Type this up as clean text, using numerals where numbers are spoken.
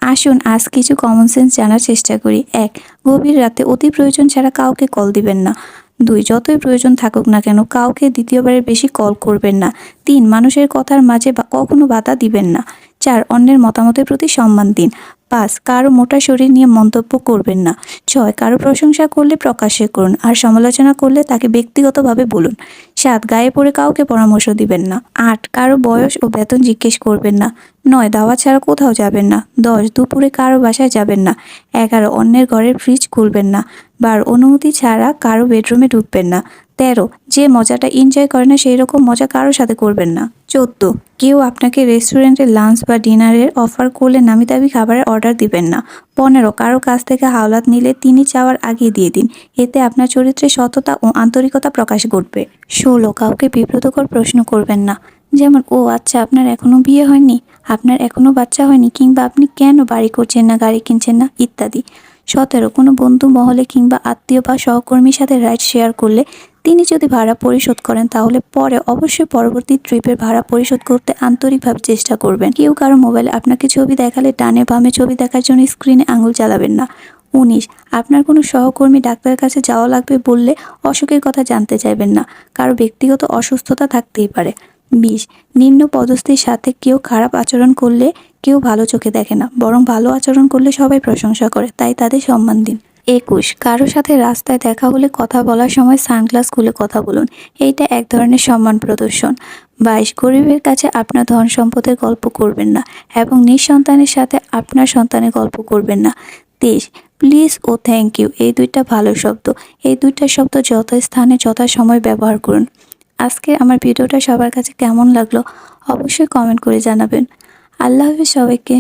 আসুন আজ কিছু কমন সেন্স জানার চেষ্টা করি। ১. গভীর রাতে অতি প্রয়োজন ছাড়া কাউকে কল দিবেন না। ২. যতই প্রয়োজন থাকুক না কেন কাউকে দ্বিতীয়বারের বেশি কল করবেন না। ৩. মানুষের কথার মাঝে কখনো বাধা দিবেন না। ৪. অন্যের মতামতের প্রতি সম্মান দিন। ৫. কারো মোটা শরীর নিয়ে মন্তব্য করবেন না। ৬. কারো প্রশংসা করলে প্রকাশ্যে করুন, আর সমালোচনা করলে তাকে ব্যক্তিগতভাবে বলুন। ৭. গায়ে পড়ে কাউকে পরামর্শ দিবেন না। ৮. কারো বয়স ও বেতন জিজ্ঞেস করবেন না। ৯. দাওয়াত ছাড়া কোথাও যাবেন না। ১০. দুপুরে কারো বাসায় যাবেন না। ১১. অন্যের ঘরের ফ্রিজ খুলবেন না। ১২. অনুমতি ছাড়া কারো বেডরুমে ঢুকবেন না। ১৩. যে মজাটা এনজয় করে না সেই রকম মজা কারোর সাথে করবেন না। ১৪. কেউ আপনাকে রেস্টুরেন্টে লাঞ্চ বা ডিনারের অফার করলে নামি দামি খাবারের অর্ডার দিবেন না। ১৫. কারো কাছ থেকে হাওলাত নিলে তিনি চাওয়ার আগে দিয়ে দিন, এতে আপনার চরিত্রে সততা ও আন্তরিকতা প্রকাশ ঘটবে। ১৬. কাউকে বিব্রতকর প্রশ্ন করবেন না, যেমন ও আচ্ছা আপনার এখনো বিয়ে হয়নি, আপনার এখনো বাচ্চা হয়নি, কিংবা আপনি কেন বাড়ি করছেন না, গাড়ি কিনছেন না ইত্যাদি। ১৭. কোনো বন্ধু মহলে কিংবা আত্মীয় বা সহকর্মীর সাথে রাইড শেয়ার করলে তিনি যদি ভাড়া পরিশোধ করেন তাহলে পরে অবশ্যই পরবর্তী ট্রিপের ভাড়া পরিশোধ করতে আন্তরিকভাবে চেষ্টা করবেন। কেউ কারো মোবাইলে আপনাকে ছবি দেখালে ডানে বামে ছবি দেখার জন্য স্ক্রিনে আঙুল চালাবেন না। ১৯. আপনার কোনো সহকর্মী ডাক্তারের কাছে যাওয়া লাগবে বললে অসুখের কথা জানতে চাইবেন না, কারো ব্যক্তিগত অসুস্থতা থাকতেই পারে। ২০. নিম্ন পদস্থের সাথে কেউ খারাপ আচরণ করলে কেউ ভালো চোখে দেখে না, বরং ভালো আচরণ করলে সবাই প্রশংসা করে, তাই তাদের সম্মান দিন। ২১. কারো সাথে রাস্তায় দেখা হলে কথা বলার সময় সানগ্লাস খুলে কথা বলুন, এইটা এক ধরনের সম্মান প্রদর্শন। ২২. গরিবের কাছে আপনার ধন সম্পদের গল্প করবেন না এবং নিঃসন্তানের সাথে আপনার সন্তানের গল্প করবেন না। ২৩. প্লিজ ও থ্যাংক ইউ এই দুইটা ভালো শব্দ, এই দুইটা শব্দ যথাস্থানে যথাসময় ব্যবহার করুন। আজকে আমার ভিডিওটা সবার কাছে কেমন লাগলো অবশ্যই কমেন্ট করে জানাবেন। আল্লাহ হাফেজ সবাইকে।